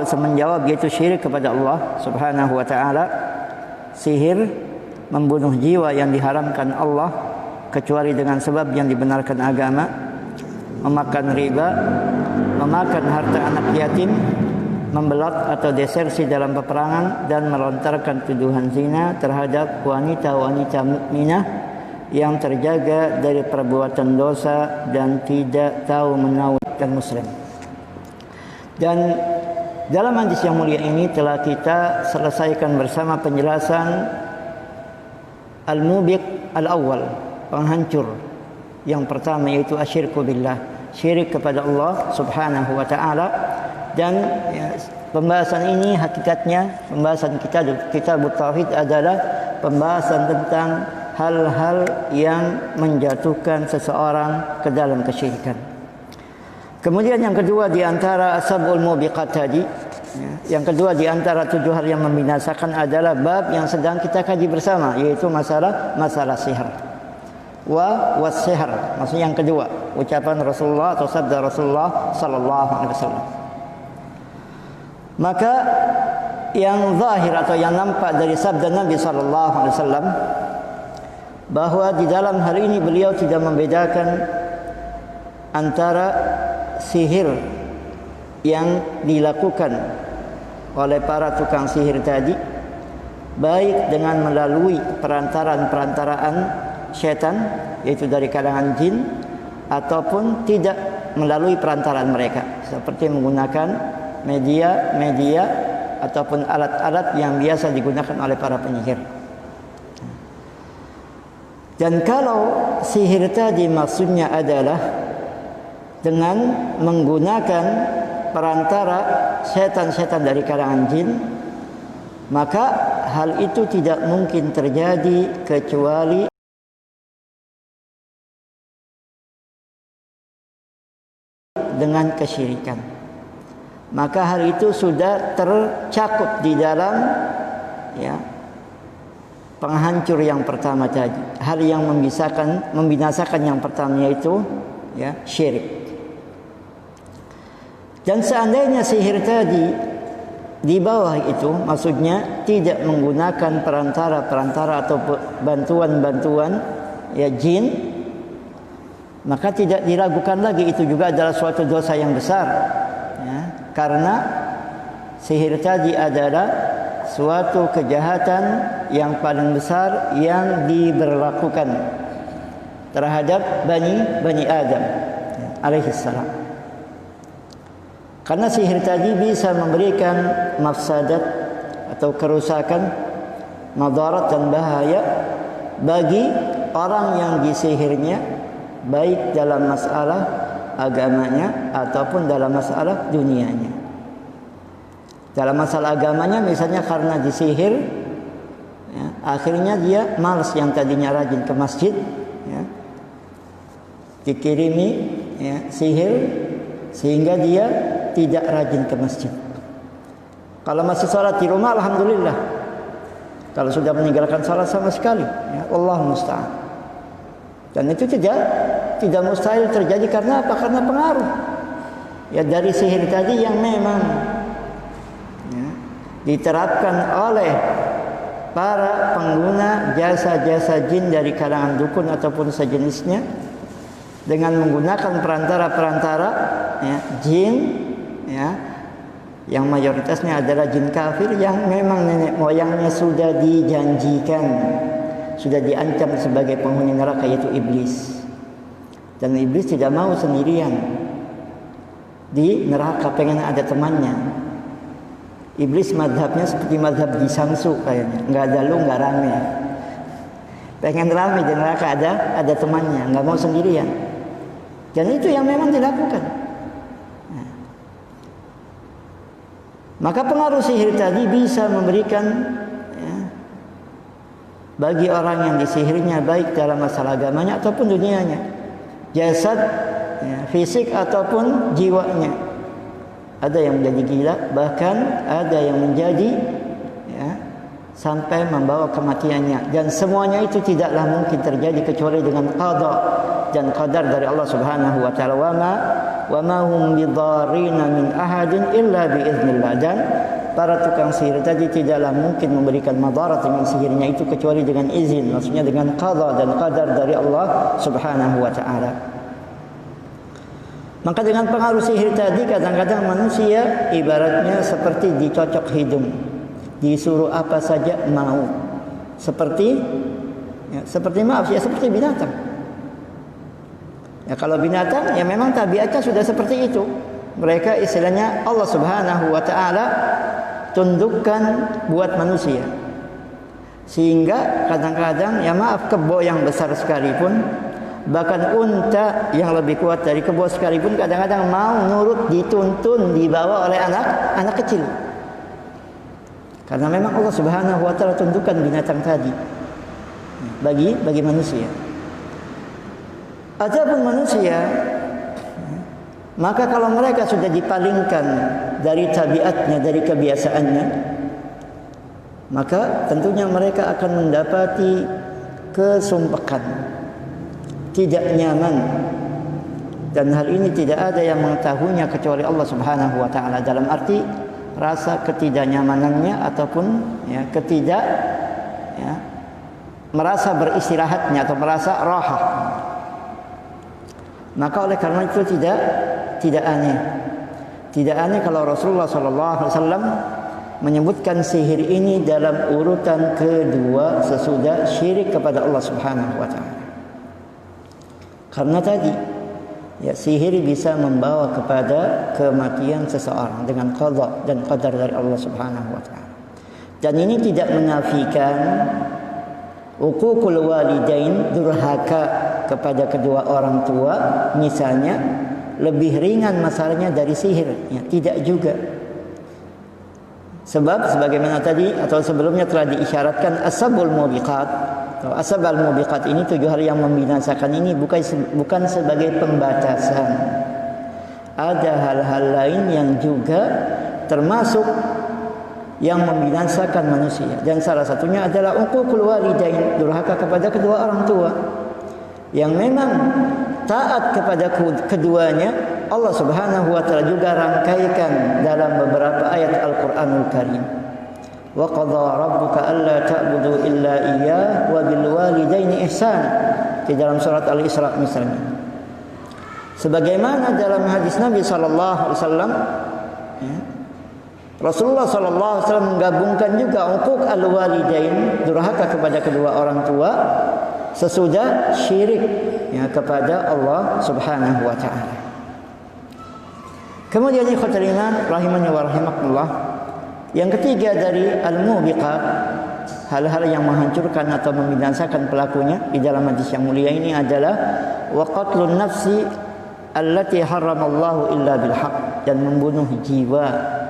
menjawab, yaitu syirik kepada Allah Subhanahu wa taala, sihir, membunuh jiwa yang diharamkan Allah kecuali dengan sebab yang dibenarkan agama, memakan riba, memakan harta anak yatim, membelot atau desersi dalam peperangan, dan melontarkan tuduhan zina terhadap wanita-wanita mukminah yang terjaga dari perbuatan dosa dan tidak tahu menahu dan muslim. Dan dalam hadis yang mulia ini telah kita selesaikan bersama penjelasan al-mubiq al-awwal, penghancur yang pertama, yaitu asyirku billah, syirik kepada Allah Subhanahu wa taala. Dan pembahasan ini hakikatnya pembahasan kitab tauhid adalah pembahasan tentang hal-hal yang menjatuhkan seseorang ke dalam kesyirikan. Kemudian yang kedua di antara sab'ul mubiqat tadi, yang kedua di antara 7 hal yang membinasakan adalah bab yang sedang kita kaji bersama, yaitu masalah sihir. Was-sihr, maksudnya yang kedua, ucapan Rasulullah atau sabda Rasulullah sallallahu alaihi wasallam. Maka yang zahir atau yang nampak dari sabda Nabi sallallahu alaihi wasallam, bahwa di dalam hal ini beliau tidak membedakan antara sihir yang dilakukan oleh para tukang sihir tadi, baik dengan melalui perantaraan syaitan, yaitu dari kalangan jin, ataupun tidak melalui perantaraan mereka, seperti menggunakan media ataupun alat-alat yang biasa digunakan oleh para penyihir. Dan kalau sihir tadi maksudnya adalah dengan menggunakan perantara setan-setan dari kalangan jin, maka hal itu tidak mungkin terjadi kecuali dengan kesyirikan. Maka hal itu sudah tercakup di dalam penghancur yang pertama tadi. Hal yang membinasakan yang pertama, yaitu syirik. Dan seandainya sihir tadi di bawah itu, maksudnya tidak menggunakan perantara atau bantuan jin, maka tidak diragukan lagi itu juga adalah suatu dosa yang besar, karena sihir tadi adalah suatu kejahatan yang paling besar yang diberlakukan terhadap Bani Adam alaihissalam. Karena sihir tadi bisa memberikan mafsadat atau kerusakan, madarat dan bahaya bagi orang yang disihirnya, baik dalam masalah agamanya ataupun dalam masalah dunianya. Dalam masalah agamanya, misalnya karena disihir, akhirnya dia malas, yang tadinya rajin ke masjid, dikirimi sihir sehingga dia tidak rajin ke masjid. Kalau masih salat di rumah, alhamdulillah. Kalau sudah meninggalkan salat sama sekali, Allah musta'an. Dan itu tidak mustahil terjadi. Karena apa? Karena pengaruh dari sihir tadi yang memang diterapkan oleh para pengguna jasa-jasa jin dari kalangan dukun ataupun sejenisnya, dengan menggunakan perantara jin, yang mayoritasnya adalah jin kafir yang memang nenek moyangnya sudah dijanjikan, sudah diancam sebagai penghuni neraka, yaitu iblis. Dan iblis tidak mau sendirian di neraka, pengen ada temannya. Iblis madhabnya seperti madhab di Samsu kayaknya, nggak ada lu nggak rame, pengen rame di neraka, ada temannya, nggak mau sendirian. Dan itu yang memang dilakukan. Maka pengaruh sihir tadi bisa memberikan bagi orang yang disihirnya, baik dalam masalah agamanya ataupun dunianya, jasad, fisik ataupun jiwanya. Ada yang menjadi gila, bahkan ada yang menjadi sampai membawa kematiannya, dan semuanya itu tidaklah mungkin terjadi kecuali dengan qada dan qadar dari Allah Subhanahu wa taala. Wa ma hum bidarrina min ahadin illa biiznillah, dan para tukang sihir tadi tidaklah mungkin memberikan madarat dengan sihirnya itu kecuali dengan izin, maksudnya dengan qada dan qadar dari Allah Subhanahu wa taala. Maka dengan pengaruh sihir tadi kadang-kadang manusia ibaratnya seperti dicocok hidung, disuruh apa saja mau, seperti binatang. Ya, kalau binatang ya memang tabiatnya sudah seperti itu. Mereka istilahnya Allah Subhanahu wa taala tundukkan buat manusia. Sehingga kadang-kadang ya maaf, kebo yang besar sekalipun, bahkan unta yang lebih kuat dari kebo sekalipun kadang-kadang mau nurut dituntun dibawa oleh anak kecil. Karena memang Allah Subhanahu wa taala tundukkan binatang tadi bagi manusia. Adapun manusia, maka kalau mereka sudah dipalingkan dari tabiatnya, dari kebiasaannya, maka tentunya mereka akan mendapati kesumpekan, tidak nyaman, dan hal ini tidak ada yang mengetahuinya kecuali Allah Subhanahu wa taala, dalam arti rasa ketidaknyamanannya ataupun merasa beristirahatnya atau merasa raha. Maka oleh karena itu tidak aneh kalau Rasulullah SAW menyebutkan sihir ini dalam urutan kedua sesudah syirik kepada Allah Subhanahu wa taala. Karena tadi ya, sihir bisa membawa kepada kematian seseorang dengan qada dan qadar dari Allah Subhanahu wa taala. Dan ini tidak menafikan uququl walidain, durhaka kepada kedua orang tua misalnya, lebih ringan masalahnya dari sihir, ya, tidak juga. Sebab sebagaimana tadi atau sebelumnya telah diisyaratkan, asbabul mubiqat atau asbabul mubiqat ini, 7 hal yang membinasakan ini bukan sebagai pembatasan. Ada hal-hal lain yang juga termasuk yang membinasakan manusia, dan salah satunya adalah uququl walidain, durhaka kepada kedua orang tua. Yang memang taat kepada keduanya Allah Subhanahu wa taala juga rangkaikan dalam beberapa ayat Al-Qur'anul Karim. Wa qadha rabbuka alla ta'budu illa iyyah wa bil walidaini ihsan, di dalam surat Al-Isra misalnya. Sebagaimana dalam hadis Nabi sallallahu alaihi wasallam, Rasulullah sallallahu alaihi wasallam menggabungkan juga uquq al-walidain, durhaka kepada kedua orang tua, sesudah syirik ya, kepada Allah Subhanahu wa taala. Kemudian ikhwatul iman rahimani wa rahimakumullah, yang ketiga dari al-mubiqat, hal-hal yang menghancurkan atau membinasakan pelakunya di dalam hadis yang mulia ini adalah wa qatlun nafsi allati haramallahu illa bil haqq, dan membunuh jiwa.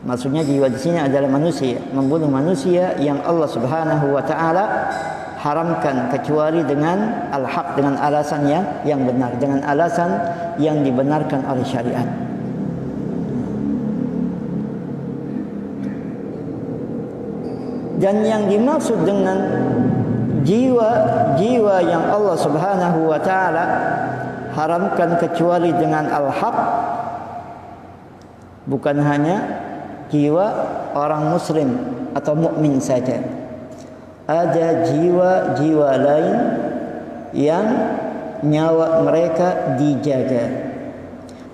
Maksudnya jiwa di sini adalah manusia, membunuh manusia yang Allah Subhanahu wa taala haramkan kecuali dengan al-haq, dengan alasan yang benar, dengan alasan yang dibenarkan oleh syariat. Dan yang dimaksud dengan jiwa yang Allah Subhanahu wa taala haramkan kecuali dengan al-haq, bukan hanya jiwa orang muslim atau mukmin saja. Ada jiwa-jiwa lain yang nyawa mereka dijaga,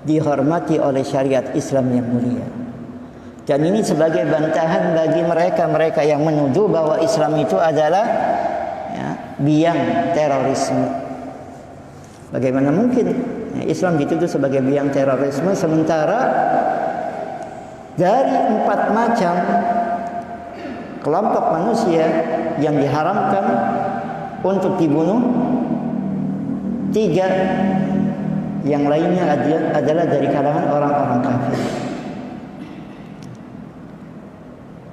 dihormati oleh syariat Islam yang mulia. Dan ini sebagai bantahan bagi mereka yang menuduh bahwa Islam itu adalah biang terorisme. Bagaimana mungkin Islam dituduh sebagai biang terorisme, sementara dari 4 macam kelompok manusia yang diharamkan untuk dibunuh, 3 yang lainnya adalah dari kalangan orang-orang kafir.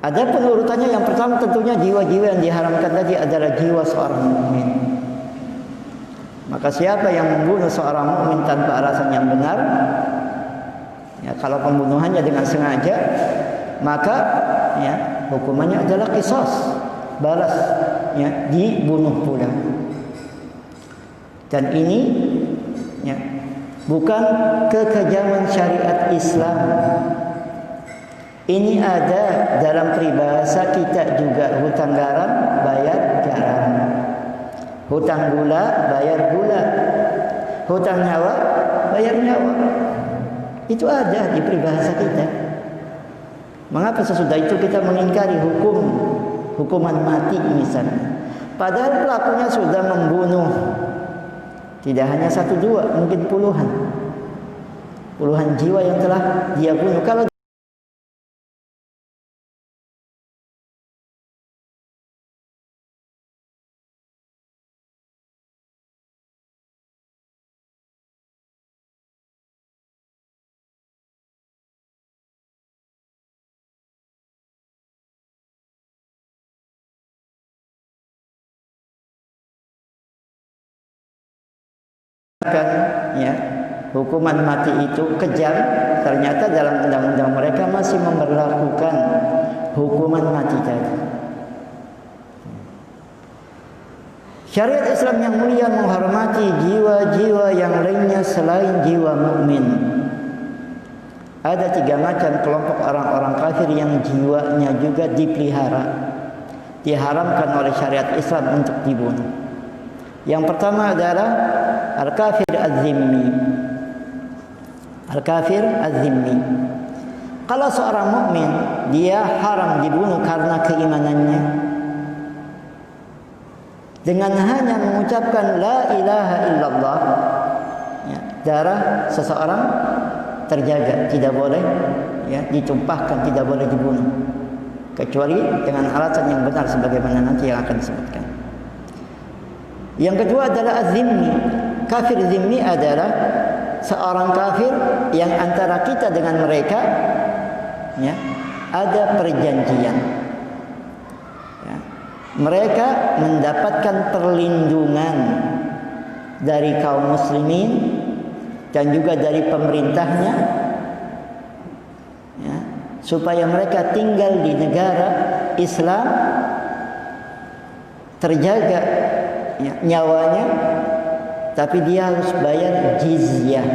Ada penurutannya, yang pertama tentunya jiwa-jiwa yang diharamkan tadi adalah jiwa seorang mukmin. Maka siapa yang membunuh seorang mukmin tanpa alasan yang benar, ya, kalau pembunuhannya dengan sengaja, maka ya, hukumannya adalah qisas, balas, ya, dibunuh pula. Dan ini, ya, bukan kekejaman syariat Islam. Ini ada dalam peribahasa kita juga. Hutang garam bayar garam, hutang gula bayar gula, hutang nyawa bayar nyawa. Itu ada di peribahasa kita. Mengapa sesudah itu kita mengingkari hukuman mati misalnya, padahal pelakunya sudah membunuh tidak hanya 1, 2, mungkin puluhan jiwa yang telah dia bunuh. Kalau ya, hukuman mati itu kejam, ternyata dalam undang-undang mereka masih memberlakukan hukuman mati tadi. Syariat Islam yang mulia menghormati jiwa-jiwa yang lainnya selain jiwa mukmin. Ada 3 macam kelompok orang-orang kafir yang jiwanya juga dipelihara, diharamkan oleh syariat Islam untuk dibunuh. Yang pertama adalah al-kafir az-zimmi. Al-kafir az-zimmi. Kalau seorang mukmin, dia haram dibunuh karena keimanannya. Dengan hanya mengucapkan la ilaha illallah, ya, darah seseorang terjaga, tidak boleh, ya, ditumpahkan, tidak boleh dibunuh, kecuali dengan alasan yang benar sebagaimana nanti yang akan disebutkan. Yang kedua adalah az-zimmi. Kafir zimmi adalah seorang kafir yang antara kita dengan mereka, ya, ada perjanjian. Ya. Mereka mendapatkan perlindungan dari kaum muslimin dan juga dari pemerintahnya, ya, supaya mereka tinggal di negara Islam, terjaga, ya, nyawanya, tapi dia harus bayar jizyah.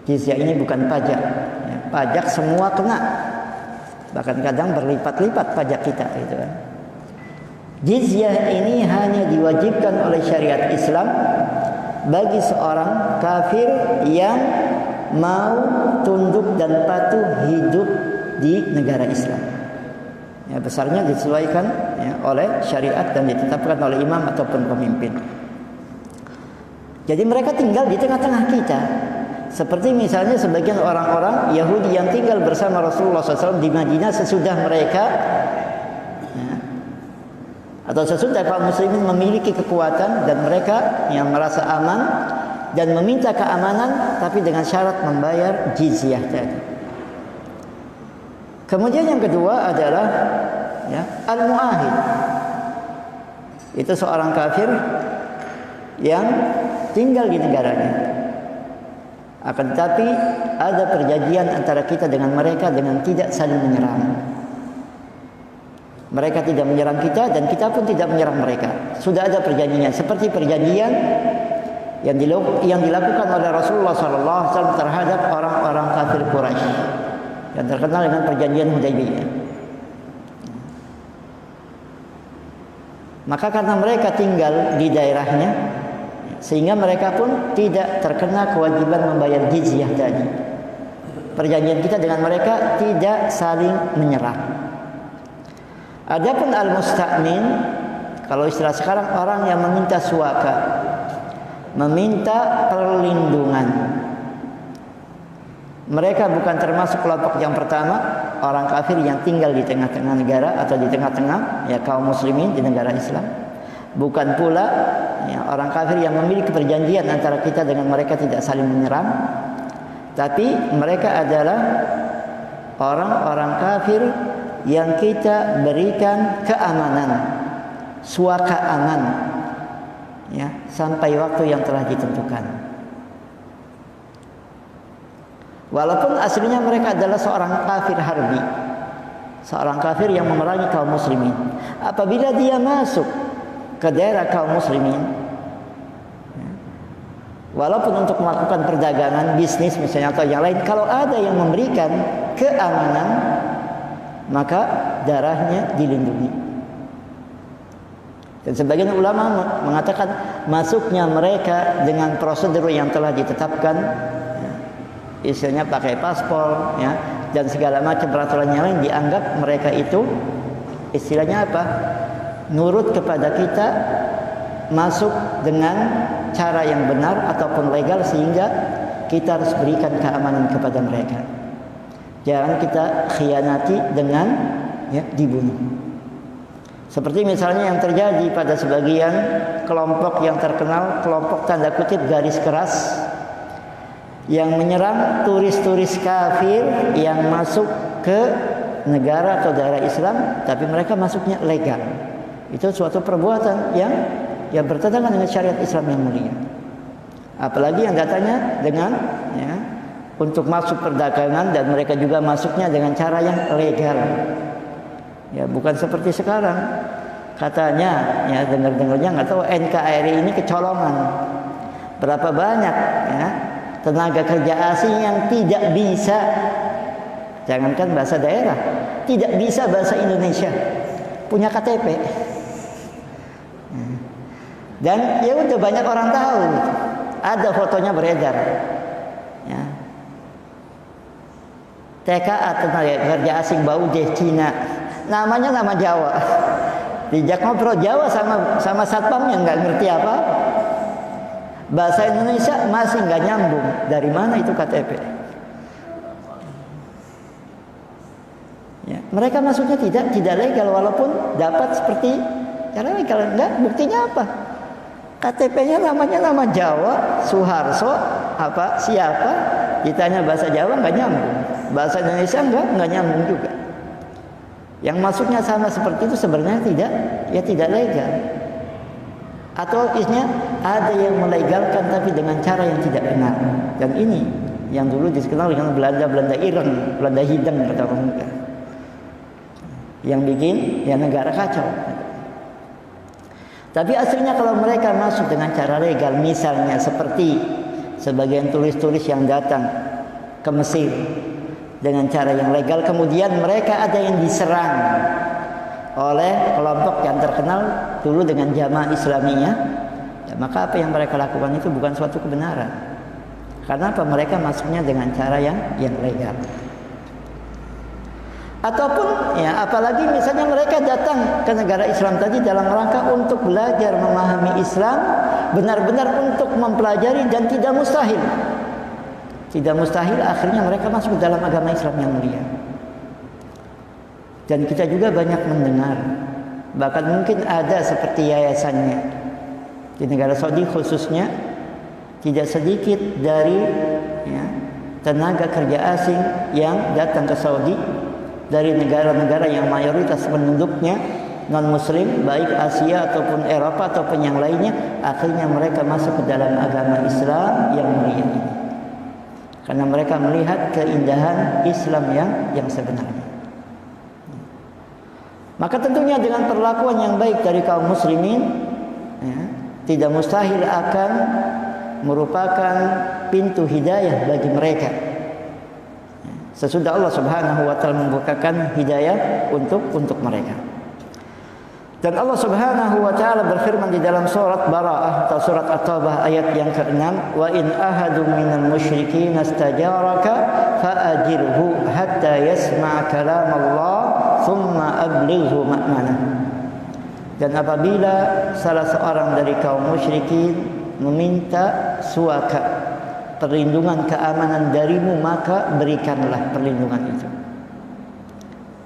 Jizyah ini bukan pajak, ya, pajak semua kena, bahkan kadang berlipat-lipat pajak kita, gitu kan. Jizyah ini hanya diwajibkan oleh syariat Islam bagi seorang kafir yang mau tunduk dan patuh hidup di negara Islam. Ya, besarnya disesuaikan, ya, oleh syariat dan ditetapkan oleh imam ataupun pemimpin. Jadi mereka tinggal di tengah-tengah kita. Seperti misalnya sebagian orang-orang Yahudi yang tinggal bersama Rasulullah SAW di Madinah sesudah mereka, ya, atau sesudah kaum muslimin memiliki kekuatan dan mereka yang merasa aman dan meminta keamanan, tapi dengan syarat membayar jizyah tadi. Kemudian yang kedua adalah, ya, al-mu'ahid. Itu seorang kafir yang tinggal di negaranya, akan tetapi ada perjanjian antara kita dengan mereka dengan tidak saling menyerang. Mereka tidak menyerang kita dan kita pun tidak menyerang mereka. Sudah ada perjanjian, seperti perjanjian yang dilakukan oleh Rasulullah SAW terhadap orang-orang kafir Quraisy yang terkenal dengan perjanjian Hudaybiyah. Maka karena mereka tinggal di daerahnya, sehingga mereka pun tidak terkena kewajiban membayar jizyah tadi. Perjanjian kita dengan mereka tidak saling menyerang. Adapun al-musta'min, kalau istilah sekarang orang yang meminta suaka, meminta perlindungan. Mereka bukan termasuk kelompok yang pertama, orang kafir yang tinggal di tengah-tengah negara atau di tengah-tengah, ya, kaum muslimin di negara Islam. Bukan pula, ya, orang kafir yang memiliki perjanjian antara kita dengan mereka tidak saling menyerang. Tapi mereka adalah orang-orang kafir yang kita berikan keamanan, suaka aman, ya, sampai waktu yang telah ditentukan. Walaupun aslinya mereka adalah seorang kafir harbi, seorang kafir yang memerangi kaum muslimin. Apabila dia masuk ke daerah kaum muslimin, walaupun untuk melakukan perdagangan, bisnis misalnya atau yang lain, kalau ada yang memberikan keamanan, maka darahnya dilindungi. Dan sebagian ulama mengatakan masuknya mereka dengan prosedur yang telah ditetapkan, istilahnya pakai paspor, ya, dan segala macam peraturan yang lain, dianggap mereka itu istilahnya apa? Nurut kepada kita, masuk dengan cara yang benar ataupun legal, sehingga kita harus berikan keamanan kepada mereka. Jangan kita khianati dengan dibunuh. Seperti misalnya yang terjadi pada sebagian kelompok yang terkenal, kelompok tanda kutip garis keras, yang menyerang turis-turis kafir yang masuk ke negara atau daerah Islam, tapi mereka masuknya legal. Itu suatu perbuatan yang bertentangan dengan syariat Islam yang mulia. Apalagi yang datanya dengan untuk masuk perdagangan, dan mereka juga masuknya dengan cara yang legal. Ya, bukan seperti sekarang. Katanya, ya, dengar-dengarnya nggak tahu, NKRI ini kecolongan. Berapa banyak tenaga kerja asing yang tidak bisa, jangankan bahasa daerah, tidak bisa bahasa Indonesia, punya KTP. Dan ya udah banyak orang tahu, ada fotonya beredar. Ya. TKA, tenaga kerja asing Baude Cina, namanya nama Jawa. Dijak ngobrol Jawa sama satpamnya nggak ngerti apa. Bahasa Indonesia masih nggak nyambung. Dari mana itu KTP? Ya, mereka masuknya tidak legal, walaupun dapat seperti cara legal. Enggak, buktinya apa? KTP-nya namanya nama Jawa, Suharso, apa siapa? Ditanya bahasa Jawa nggak nyambung, bahasa Indonesia nggak nyambung juga. Yang masuknya sama seperti itu sebenarnya tidak legal. Atau istilahnya ada yang melegalkan tapi dengan cara yang tidak benar. Dan ini yang dulu dikenal dengan Belanda Ireng, Belanda Hideng kata orang muda. Yang bikin negara kacau. Tapi aslinya kalau mereka masuk dengan cara legal, misalnya seperti sebagian turis-turis yang datang ke Mesir dengan cara yang legal, kemudian mereka ada yang diserang oleh kelompok yang terkenal dulu dengan Jamaah Islamiyah, ya, maka apa yang mereka lakukan itu bukan suatu kebenaran. Karena apa? Mereka masuknya dengan cara yang legal. Ataupun apalagi misalnya mereka datang ke negara Islam tadi dalam rangka untuk belajar memahami Islam, benar-benar untuk mempelajari, dan tidak mustahil akhirnya mereka masuk ke dalam agama Islam yang mulia. Dan kita juga banyak mendengar, bahkan mungkin ada seperti yayasannya di negara Saudi khususnya, tidak sedikit dari tenaga kerja asing yang datang ke Saudi dari negara-negara yang mayoritas penduduknya non-muslim, baik Asia ataupun Eropa ataupun yang lainnya, akhirnya mereka masuk ke dalam agama Islam yang mulia ini. Karena mereka melihat keindahan Islam yang sebenarnya. Maka tentunya dengan perlakuan yang baik dari kaum muslimin, tidak mustahil akan merupakan pintu hidayah bagi mereka. Sesudah Allah Subhanahu wa taala membukakan hidayah untuk mereka. Dan Allah Subhanahu wa taala berfirman di dalam surat Bara'ah atau surat At-Taubah ayat yang ke-6, "Wa in ahadun minal musyrikin istajaraka fa'ajirhu hatta yasma' kalam Allah thumma ablighu ma'manah." Dan apabila salah seorang dari kaum musyrikin meminta suaka, perlindungan keamanan darimu, maka berikanlah perlindungan itu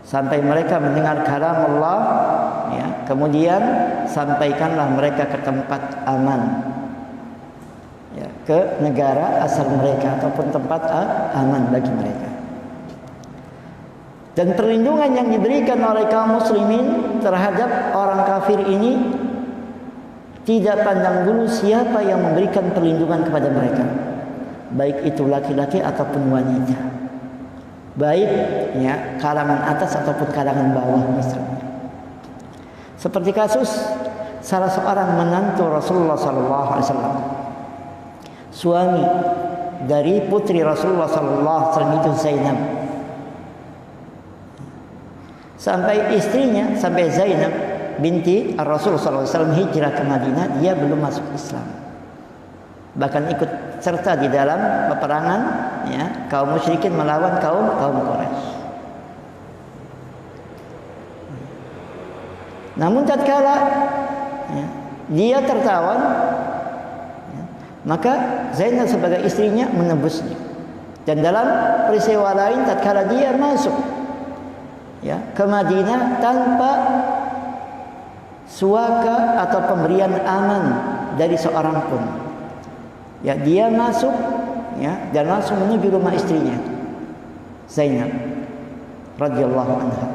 sampai mereka mendengar kalam Allah, kemudian sampaikanlah mereka ke tempat aman, ke negara asal mereka ataupun tempat aman bagi mereka. Dan perlindungan yang diberikan oleh kaum muslimin terhadap orang kafir ini tidak pandang bulu siapa yang memberikan perlindungan kepada mereka, baik itu laki-laki ataupun wanita. baik ya kalangan atas ataupun kalangan bawah misalnya. Seperti kasus salah seorang menantu Rasulullah sallallahu alaihi wasallam, suami dari putri Rasulullah sallallahu alaihi wasallam itu Zainab. Sampai istrinya, sampai Zainab binti Rasul sallallahu alaihi wasallam hijrah ke Madinah, dia belum masuk Islam. Bahkan ikut serta di dalam peperangan ya kaum musyrikin melawan kaum Quraisy. Namun tatkala ya, dia tertawan ya, maka Zainab sebagai istrinya menebusnya. Dan dalam peristiwa lain tatkala dia masuk ya ke Madinah tanpa suaka atau pemberian aman dari seorang pun. Ya, dia masuk ya dan langsung menuju rumah istrinya Zainab radhiyallahu anha.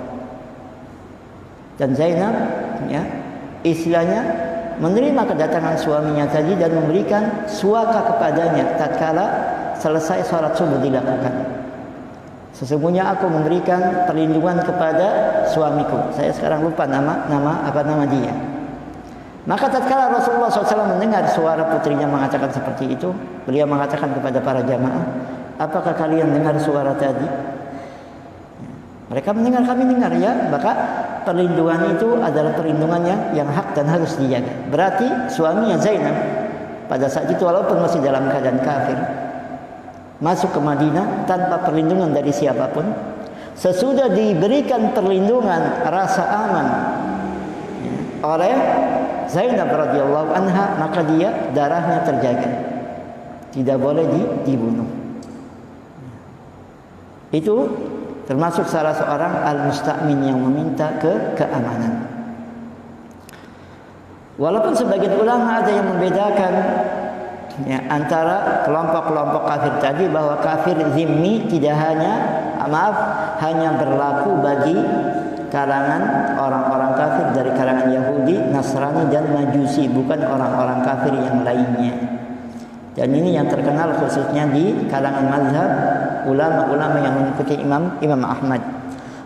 Dan Zainab ya istilahnya menerima kedatangan suaminya tadi dan memberikan suaka kepadanya tatkala selesai salat subuh dilakukan. Sesungguhnya aku memberikan perlindungan kepada suamiku. Saya sekarang lupa nama dia. Maka tatkala Rasulullah SAW mendengar suara putrinya mengatakan seperti itu, beliau mengatakan kepada para jamaah, apakah kalian dengar suara tadi? Mereka mendengar, kami dengar ya. Maka perlindungan itu adalah perlindungan yang hak dan harus dijaga. Berarti suaminya Zainab pada saat itu walaupun masih dalam keadaan kafir, masuk ke Madinah tanpa perlindungan dari siapapun, sesudah diberikan perlindungan rasa aman ya, oleh Zainab radhiyallahu anha, maka dia darahnya terjaga, tidak boleh dibunuh. Itu termasuk salah seorang al-musta'min yang meminta keamanan. Walaupun sebagian ulama ada yang membedakan ya, antara kelompok-kelompok kafir tadi, bahwa kafir zimmi tidak hanya berlaku bagi kalangan orang-orang kafir dari kalangan Yahudi, Nasrani dan Majusi, bukan orang-orang kafir yang lainnya. Dan ini yang terkenal khususnya di kalangan mazhab ulama-ulama yang mengikuti Imam Ahmad.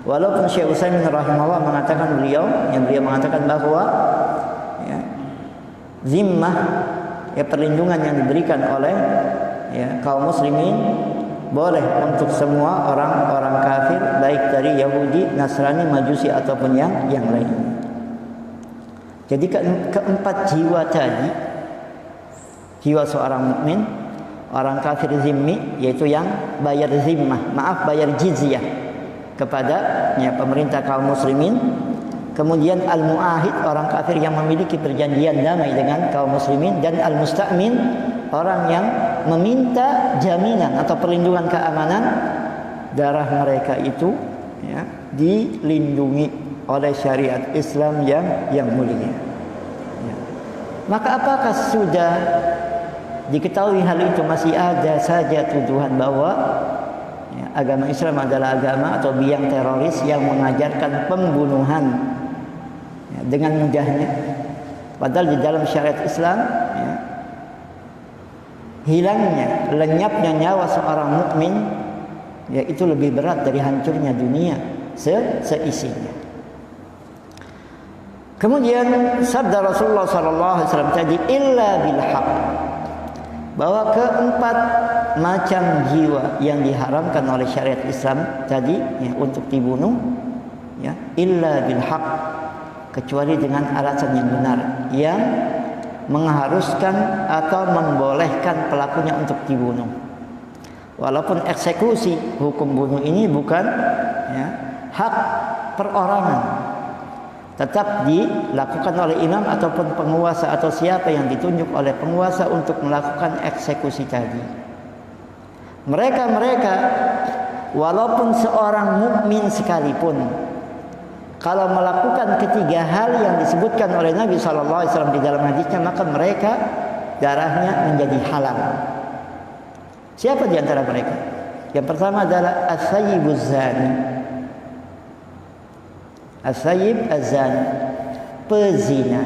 Walaupun Syekh Utsaimin rahimahullah mengatakan beliau mengatakan bahwa ya, zimmah ya perlindungan yang diberikan oleh ya kaum muslimin boleh untuk semua orang-orang kafir, baik dari Yahudi, Nasrani, Majusi ataupun yang lain. Jadi keempat jiwa tadi, jiwa seorang mukmin, orang kafir zimmi, yaitu yang bayar bayar jizyah kepada ya, pemerintah kaum muslimin. Kemudian al-mu'ahid, orang kafir yang memiliki perjanjian damai dengan kaum muslimin, dan al-musta'min, orang yang meminta jaminan atau perlindungan keamanan, darah mereka itu ya, dilindungi oleh syariat Islam yang mulia. Ya. Maka apakah sudah diketahui hal itu masih ada saja tuduhan bahwa ya, agama Islam adalah agama atau biang teroris yang mengajarkan pembunuhan ya, dengan mudahnya? Padahal di dalam syariat Islam ya, hilangnya, lenyapnya nyawa seorang mukmin ya itu lebih berat dari hancurnya dunia seisinya. Kemudian sabda Rasulullah SAW tadi, illa bil haq, bahwa keempat macam jiwa yang diharamkan oleh syariat Islam tadi ya, untuk dibunuh ya, illa bil haq, kecuali dengan alasan yang benar yang mengharuskan atau membolehkan pelakunya untuk dibunuh. Walaupun eksekusi, hukum bunuh ini bukan ya, hak perorangan, tetap dilakukan oleh imam ataupun penguasa atau siapa yang ditunjuk oleh penguasa untuk melakukan eksekusi tadi. Mereka walaupun seorang mukmin sekalipun, kalau melakukan ketiga hal yang disebutkan oleh Nabi SAW di dalam hadisnya, maka mereka darahnya menjadi halal. Siapa di antara mereka? Yang pertama adalah as-sayyibuz zani. As-sayyib az-zani, pezina.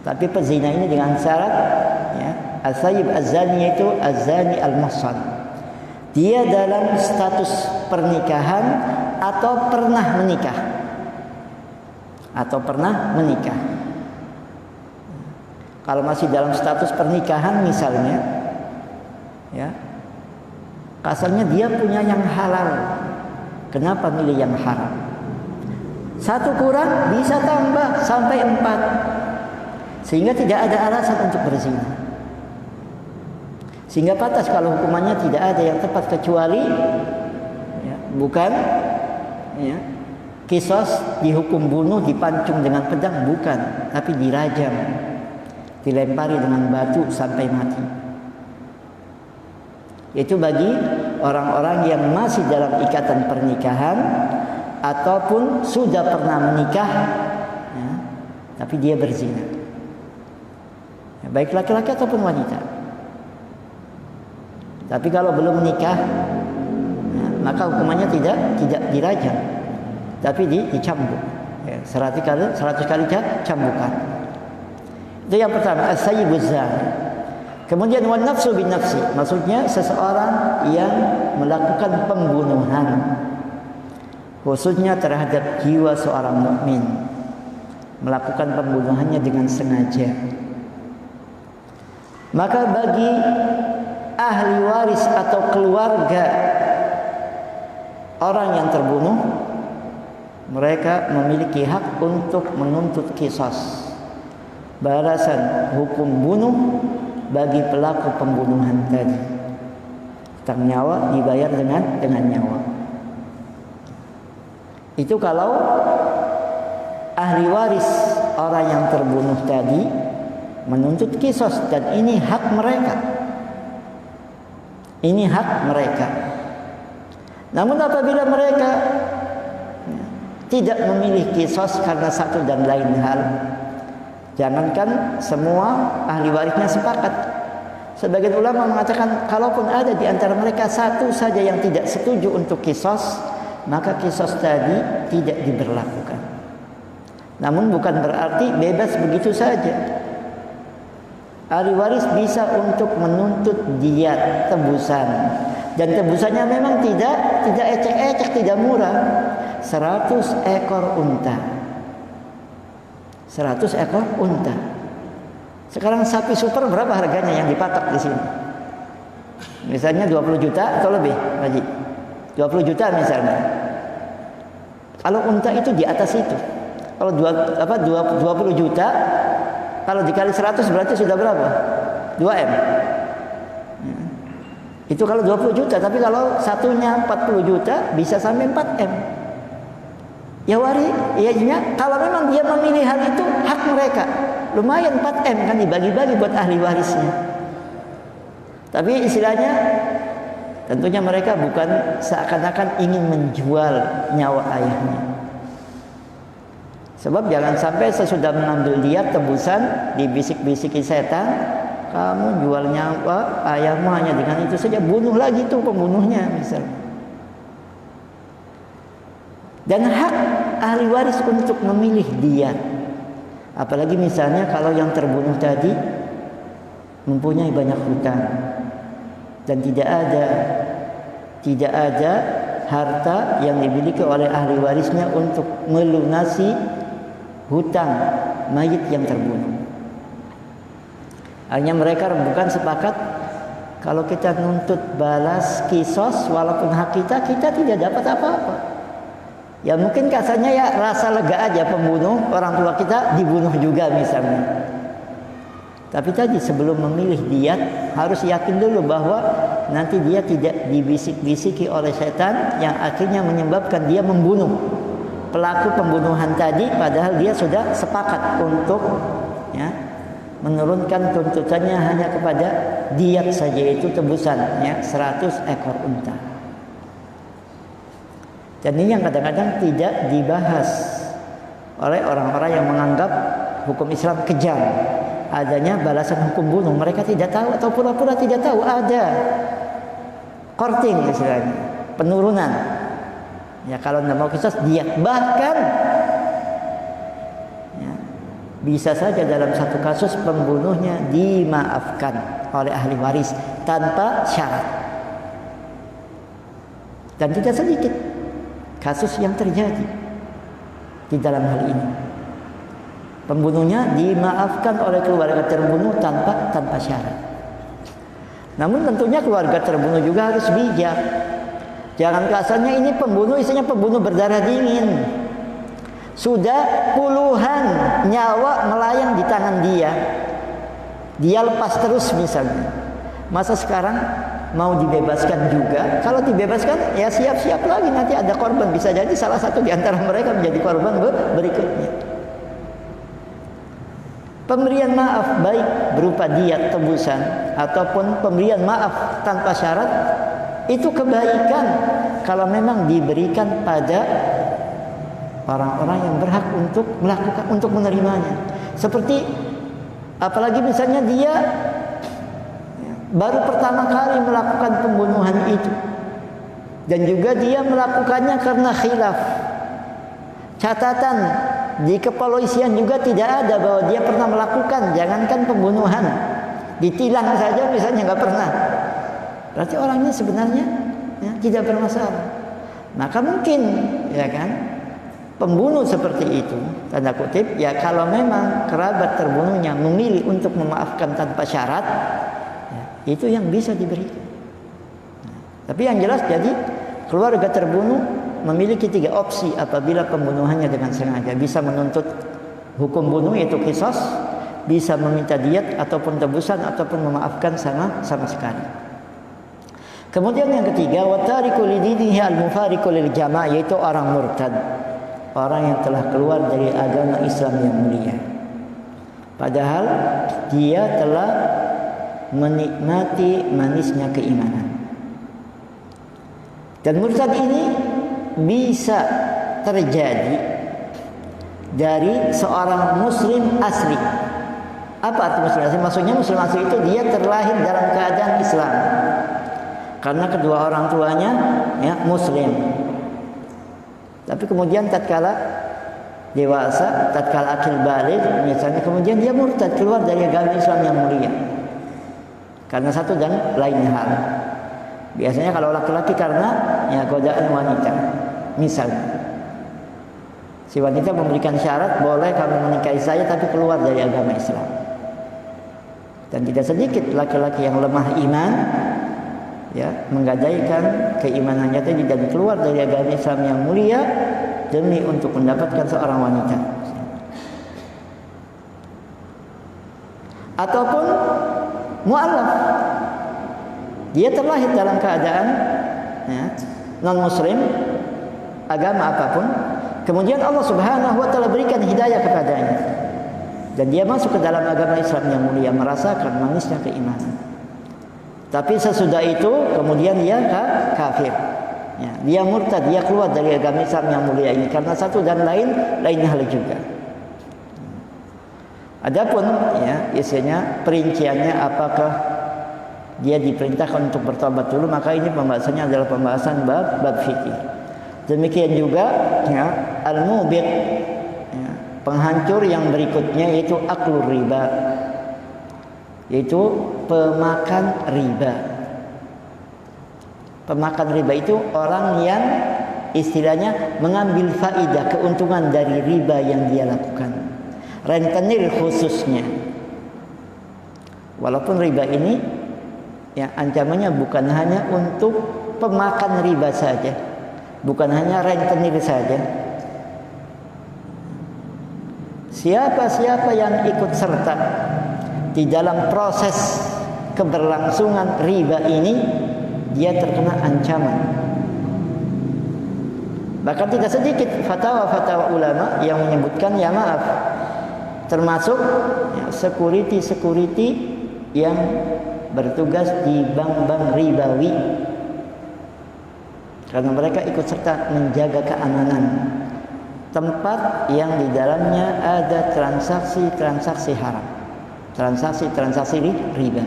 Tapi pezina ini dengan syarat ya, as-sayyib az-zani yaitu az-zani al-muhsan, dia dalam status pernikahan atau pernah menikah. Kalau masih dalam status pernikahan misalnya, ya, kasarnya dia punya yang halal. Kenapa milih yang haram? Satu kurang bisa tambah sampai 4, sehingga tidak ada alasan untuk berzina. Sehingga pantas kalau hukumannya tidak ada yang tepat kecuali, ya, bukan, ya, kisos dihukum bunuh, dipancung dengan pedang, bukan, tapi dirajam, dilempari dengan batu sampai mati. Itu bagi orang-orang yang masih dalam ikatan pernikahan ataupun sudah pernah menikah, ya, tapi dia berzina, ya, baik laki-laki ataupun wanita. Tapi kalau belum menikah, ya, maka hukumannya tidak dirajam, tapi dicambuk, ya, 100 kali cambukan. Itu yang pertama, as-sayyibuz zani. Kemudian wan nafsu bin nafsi, maksudnya seseorang yang melakukan pembunuhan, khususnya terhadap jiwa seorang mukmin, melakukan pembunuhannya dengan sengaja. Maka bagi ahli waris atau keluarga orang yang terbunuh, mereka memiliki hak untuk menuntut qisas, balasan hukum bunuh bagi pelaku pembunuhan tadi. Tang nyawa dibayar dengan nyawa. Itu kalau ahli waris orang yang terbunuh tadi menuntut qisas, dan ini hak mereka. Ini hak mereka. Namun apabila mereka tidak memilih qisas karena satu dan lain hal, jangankan semua ahli warisnya sepakat. Sebagian ulama mengatakan kalaupun ada di antara mereka satu saja yang tidak setuju untuk qisas, maka qisas tadi tidak diberlakukan. Namun bukan berarti bebas begitu saja. Ahli waris bisa untuk menuntut diyat, tebusan, dan tebusannya memang tidak ecek-ecek, tidak murah. 100 ekor unta. 100 ekor unta. Sekarang sapi super berapa harganya yang dipatok di sini? Misalnya 20 juta atau lebih, Haji. 20 juta misalnya. Kalau unta itu di atas itu. Kalau 20 juta, kalau dikali 100 berarti sudah berapa? 2M. Itu kalau 20 juta, tapi kalau satunya 40 juta bisa sampai 4M. Ya kalau memang dia memilih hal itu, hak mereka. Lumayan 4M kan dibagi-bagi buat ahli warisnya. Tapi istilahnya tentunya mereka bukan seakan-akan ingin menjual nyawa ayahnya. Sebab jangan sampai sesudah mengambil diyat, tebusan, dibisik-bisiki setan, kamu jual nyawa ayahmu hanya dengan itu saja, bunuh lagi tuh pembunuhnya misalnya. Dan hak ahli waris untuk memilih diyat. Apalagi misalnya kalau yang terbunuh tadi mempunyai banyak hutang dan tidak ada harta yang dimiliki oleh ahli warisnya untuk melunasi hutang mayit yang terbunuh. Hanya mereka bukan sepakat kalau kita nuntut balas qisas walaupun hak kita tidak dapat apa-apa. Ya mungkin kasarnya ya rasa lega aja pembunuh, orang tua kita dibunuh juga misalnya. Tapi tadi sebelum memilih diyat harus yakin dulu bahwa nanti dia tidak dibisik-bisiki oleh setan yang akhirnya menyebabkan dia membunuh pelaku pembunuhan tadi, padahal dia sudah sepakat untuk menurunkan tuntutannya hanya kepada diyat saja, yaitu tebusan 100 ekor unta. Dan ini yang kadang-kadang tidak dibahas oleh orang-orang yang menganggap hukum Islam kejam, adanya balasan hukum bunuh. Mereka tidak tahu atau pura-pura tidak tahu ada korting istilahnya, penurunan. Ya kalau tidak mau qisas diyat, bahkan bisa saja dalam satu kasus pembunuhnya dimaafkan oleh ahli waris tanpa syarat. Dan tidak sedikit kasus yang terjadi di dalam hal ini. Pembunuhnya dimaafkan oleh keluarga terbunuh tanpa syarat. Namun tentunya keluarga terbunuh juga harus bijak. Jangan kasarnya ini pembunuh, isinya pembunuh berdarah dingin. Sudah puluhan nyawa melayang di tangan dia. Dia lepas terus misalnya. Masa sekarang mau dibebaskan juga? Kalau dibebaskan ya siap-siap lagi nanti ada korban. Bisa jadi salah satu di antara mereka menjadi korban berikutnya. Pemberian maaf baik berupa diat tebusan ataupun pemberian maaf tanpa syarat itu kebaikan kalau memang diberikan pada orang-orang yang berhak untuk melakukan, untuk menerimanya. Seperti apalagi misalnya dia baru pertama kali melakukan pembunuhan itu dan juga dia melakukannya karena khilaf. Catatan di kepolisian juga tidak ada bahwa dia pernah melakukan, jangankan pembunuhan, ditilang saja misalnya nggak pernah. Berarti orangnya sebenarnya ya, tidak bermasalah. Maka mungkin ya kan pembunuh seperti itu tanda kutip ya kalau memang kerabat terbunuhnya memilih untuk memaafkan tanpa syarat ya, itu yang bisa diberikan. Tapi yang jelas jadi keluarga terbunuh memiliki 3 opsi apabila pembunuhannya dengan sengaja. Bisa menuntut hukum bunuh yaitu qisas, bisa meminta diat ataupun tebusan ataupun memaafkan sama sekali. Kemudian yang ketiga, wa tariku lidinihi al-mufariqu lil jamaah, yaitu orang murtad, orang yang telah keluar dari agama Islam yang mulia. Padahal dia telah menikmati manisnya keimanan. Dan murtad ini bisa terjadi dari seorang muslim asli. Apa arti muslim asli? Maksudnya muslim asli itu dia terlahir dalam keadaan Islam karena kedua orang tuanya ya muslim. Tapi kemudian tatkala dewasa, tatkala akil baligh misalnya, kemudian dia murtad, keluar dari agama Islam yang mulia karena satu dan lain hal. Biasanya kalau laki-laki karena ya godaan wanita. Misalnya si wanita memberikan syarat, boleh kamu menikahi saya tapi keluar dari agama Islam. Dan tidak sedikit laki-laki yang lemah iman ya menggadaikan keimanannya tadi dan keluar dari agama Islam yang mulia demi untuk mendapatkan seorang wanita. Ataupun mu'allaf, dia terlahir dalam keadaan ya, non muslim, agama apapun, kemudian Allah Subhanahu wa taala berikan hidayah kepadanya dan dia masuk ke dalam agama Islam yang mulia, merasakan manisnya keimanan. Tapi sesudah itu kemudian dia kafir. Ya, dia murtad, dia keluar dari agama Islam yang mulia ini karena satu dan lain hal juga. Adapun ya isinya perinciannya apakah dia diperintahkan untuk bertobat dulu, maka ini pembahasannya adalah pembahasan bab fikih. Demikian juga ya, al-mubiq ya, penghancur yang berikutnya yaitu aklur riba, yaitu pemakan riba. Pemakan riba itu orang yang istilahnya mengambil faidah, keuntungan dari riba yang dia lakukan. Rentenir khususnya. Walaupun riba ini ya ancamannya bukan hanya untuk pemakan riba saja, bukan hanya rentenir saja. Siapa-siapa yang ikut serta di dalam proses keberlangsungan riba ini, dia terkena ancaman. Bahkan tidak sedikit fatwa-fatwa ulama yang menyebutkan ya maaf, termasuk ya, security yang bertugas di bank-bank ribawi, karena mereka ikut serta menjaga keamanan tempat yang di dalamnya ada transaksi haram, transaksi riba.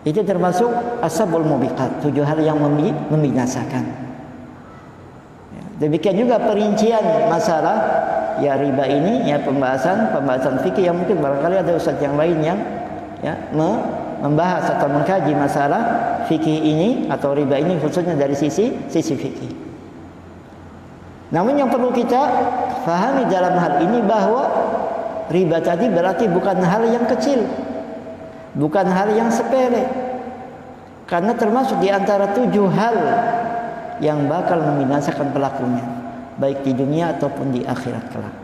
Itu termasuk ashabul mubiqat, 7 hal yang membinasakan. Demikian juga perincian masalah ya riba ini ya pembahasan fikih yang mungkin barangkali ada ustaz yang lain yang ya membahas atau mengkaji masalah fikih ini atau riba ini khususnya dari sisi fikih. Namun yang perlu kita fahami dalam hal ini bahwa riba tadi berarti bukan hal yang kecil, bukan hal yang sepele, karena termasuk di antara 7 hal yang bakal membinasakan pelakunya, baik di dunia ataupun di akhirat kelak.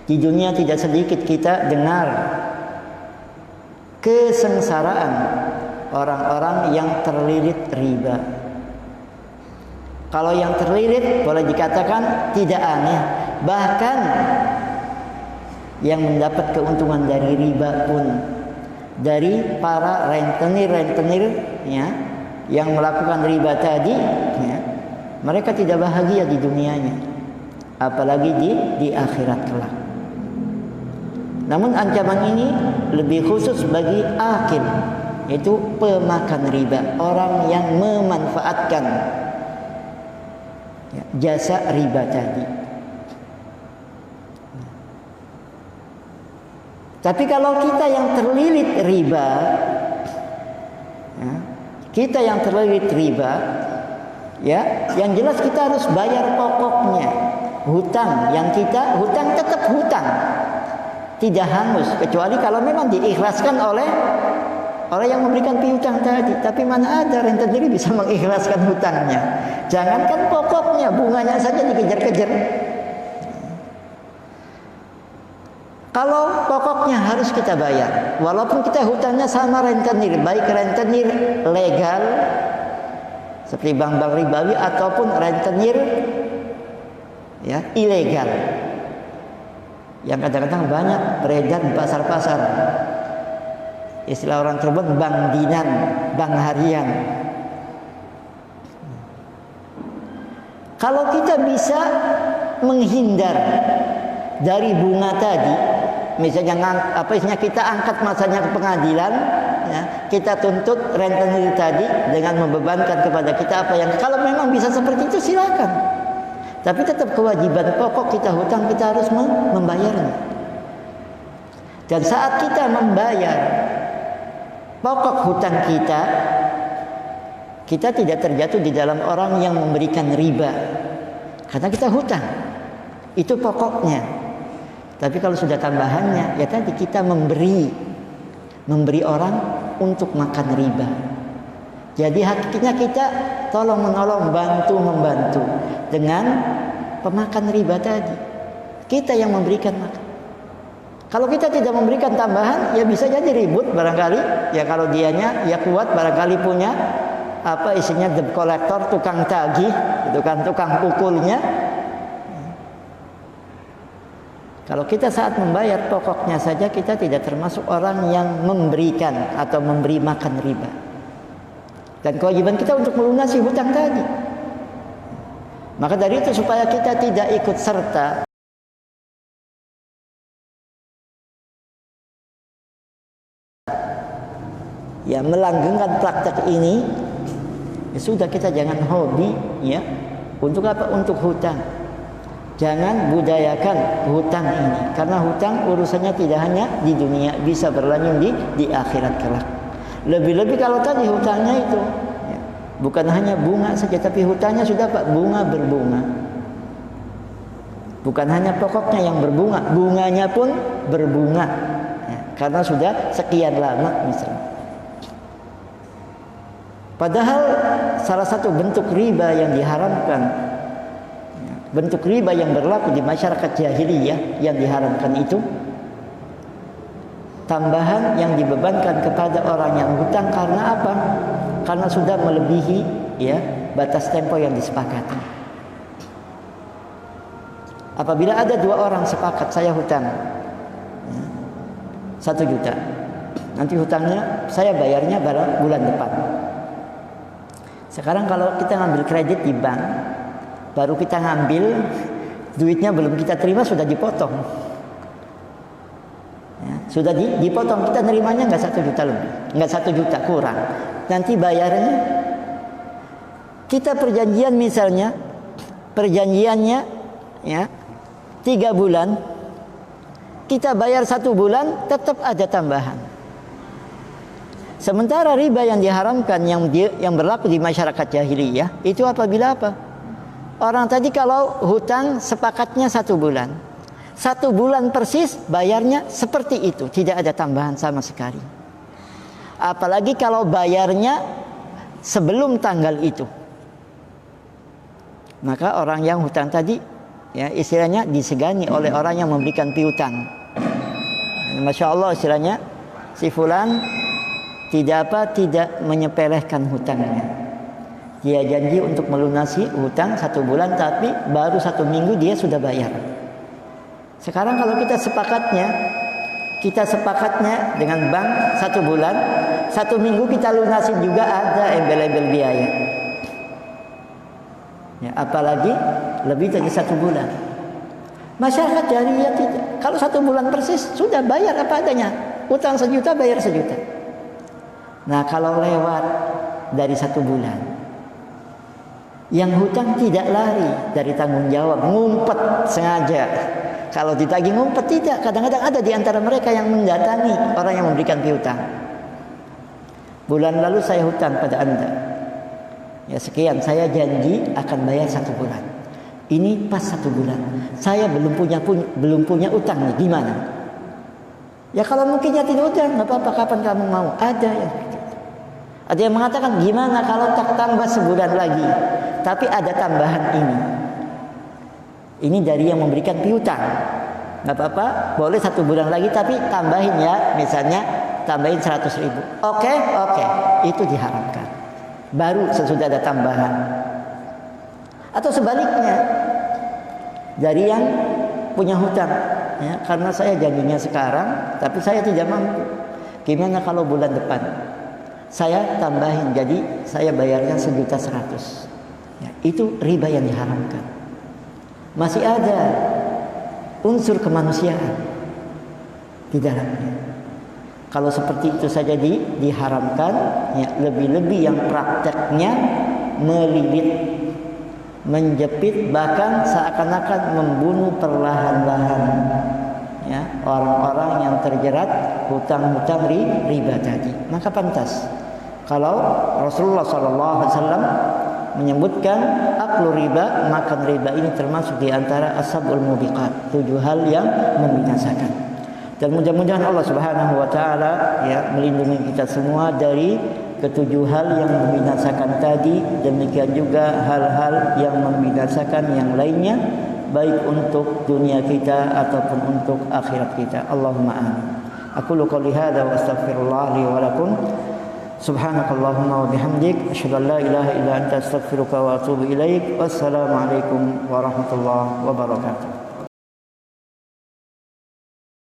Di dunia tidak sedikit kita dengar kesengsaraan orang-orang yang terlilit riba. Kalau yang terlilit boleh dikatakan tidak aneh, bahkan yang mendapat keuntungan dari riba pun dari para rentenir ya, yang melakukan riba tadi ya, mereka tidak bahagia di dunianya, apalagi di akhirat kelak. Namun ancaman ini lebih khusus bagi akil, yaitu pemakan riba, orang yang memanfaatkan ya, jasa riba tadi. Tapi kalau kita yang terlilit riba, ya, kita yang terlilit riba, ya, yang jelas kita harus bayar pokoknya. Hutang tetap hutang, tidak hangus, kecuali kalau memang diikhlaskan oleh yang memberikan piutang tadi. Tapi mana ada rentenir bisa mengikhlaskan hutangnya? Jangankan pokoknya, bunganya saja dikejar-kejar. Kalau pokoknya harus kita bayar, walaupun kita hutangnya sama rentenir, baik rentenir legal seperti bank-bank ribawi ataupun rentenir ya ilegal yang kadang-kadang banyak beredar di pasar-pasar. Istilah orang Cirebon, bank dinan, bank harian. Kalau kita bisa menghindar dari bunga tadi, misalnya kita angkat masanya ke pengadilan, ya, kita tuntut rentenir tadi dengan membebankan kepada kita apa yang, kalau memang bisa seperti itu silakan. Tapi tetap kewajiban pokok kita hutang, kita harus membayarnya. Dan saat kita membayar pokok hutang kita tidak terjatuh di dalam orang yang memberikan riba, karena kita hutang, itu pokoknya. Tapi kalau sudah tambahannya, ya tadi kita memberi orang untuk makan riba. Jadi hakikatnya kita tolong menolong, membantu dengan pemakan riba tadi. Kita yang memberikan makan. Kalau kita tidak memberikan tambahan, ya bisa jadi ribut barangkali. Ya kalau dianya ya kuat, barangkali punya debt collector, tukang tagih, itu kan tukang pukulnya. Kalau kita saat membayar pokoknya saja, kita tidak termasuk orang yang memberikan atau memberi makan riba. Dan kewajiban kita untuk melunasi hutang tadi. Maka dari itu supaya kita tidak ikut serta ya melanggengkan praktek ini, ya sudah, kita jangan hobi ya. Untuk apa? Untuk hutang. Jangan budayakan hutang ini, karena hutang urusannya tidak hanya di dunia, bisa berlanjut di akhirat kelak. Lebih-lebih kalau tadi hutangnya itu ya, bukan hanya bunga saja, tapi hutangnya sudah bunga berbunga. Bukan hanya pokoknya yang berbunga, bunganya pun berbunga ya, karena sudah sekian lama misalnya. Padahal salah satu bentuk riba yang diharamkan, bentuk riba yang berlaku di masyarakat jahiliyah yang diharamkan itu, tambahan yang dibebankan kepada orang yang hutang. Karena apa? Karena sudah melebihi ya batas tempo yang disepakati. Apabila ada 2 orang sepakat, saya hutang 1 juta, nanti hutangnya saya bayarnya pada bulan depan. Sekarang kalau kita ngambil kredit di bank, baru kita ngambil, duitnya belum kita terima sudah dipotong. Ya, sudah dipotong, kita nerimanya nggak 1 juta lebih, nggak 1 juta, kurang. Nanti bayarnya, kita perjanjian misalnya, perjanjiannya ya 3 bulan, kita bayar 1 bulan, tetap ada tambahan. Sementara riba yang diharamkan yang berlaku di masyarakat jahiliyah itu apabila apa? Orang tadi kalau hutang sepakatnya 1 bulan. 1 bulan persis bayarnya seperti itu, tidak ada tambahan sama sekali. Apalagi kalau bayarnya sebelum tanggal itu. Maka orang yang hutang tadi, ya istilahnya disegani oleh orang yang memberikan piutang. Masya Allah istilahnya, si fulan tidak menyepelekan hutangnya. Dia janji untuk melunasi hutang 1 bulan, tapi baru 1 minggu dia sudah bayar. Sekarang kalau kita sepakatnya dengan bank 1 bulan, 1 minggu kita lunasi juga ada embel-embel biaya. Ya, apalagi lebih dari 1 bulan. Masyarakat jahiliyah tidak. Kalau 1 bulan persis sudah bayar apa adanya. Utang 1 juta bayar 1 juta. Nah kalau lewat dari 1 bulan, yang hutang tidak lari dari tanggung jawab, ngumpet sengaja. Kalau ditagih ngumpet tidak. Kadang-kadang ada di antara mereka yang mendatangi orang yang memberikan piutang. Bulan lalu saya hutang pada Anda. Ya sekian, saya janji akan bayar 1 bulan. Ini pas 1 bulan. Saya belum punya utang nih, gimana? Ya kalau mungkin ya tidak utang, nggak apa-apa, kapan kamu mau? Ada yang ada yang mengatakan gimana kalau tak tambah sebulan lagi, tapi ada tambahan ini. Ini dari yang memberikan piutang. Nggak apa-apa, boleh 1 bulan lagi, tapi tambahin ya, misalnya tambahin 100.000. Oke, itu diharamkan. Baru sesudah ada tambahan. Atau sebaliknya, dari yang punya hutang, ya, karena saya janjinya sekarang, tapi saya tidak mampu. Gimana kalau bulan depan? Saya tambahin, jadi saya bayarnya 1.100.000. Ya, itu riba yang diharamkan. Masih ada unsur kemanusiaan di dalamnya. Kalau seperti itu saja diharamkan, ya, lebih-lebih yang prakteknya melilit, menjepit, bahkan seakan-akan membunuh perlahan-lahan, ya, orang-orang yang terjerat hutang-hutang riba tadi. Maka pantas kalau Rasulullah SAW menyebutkan aklu riba, makan riba ini termasuk di antara ashabul mubiqat, 7 hal yang membinasakan. Dan mudah-mudahan Allah Subhanahu wa taala ya melindungi kita semua dari ke-7 hal yang membinasakan tadi, demikian juga hal-hal yang membinasakan yang lainnya, baik untuk dunia kita ataupun untuk akhirat kita. Allahumma amin. Aqulu qouli hadza wa astaghfirullah li wa lakum. Subhanakallahumma wa bihamdik asyhadu an la ilaha illa anta astaghfiruka wa atubu ilaik. Wassalamu alaikum warahmatullahi wabarakatuh.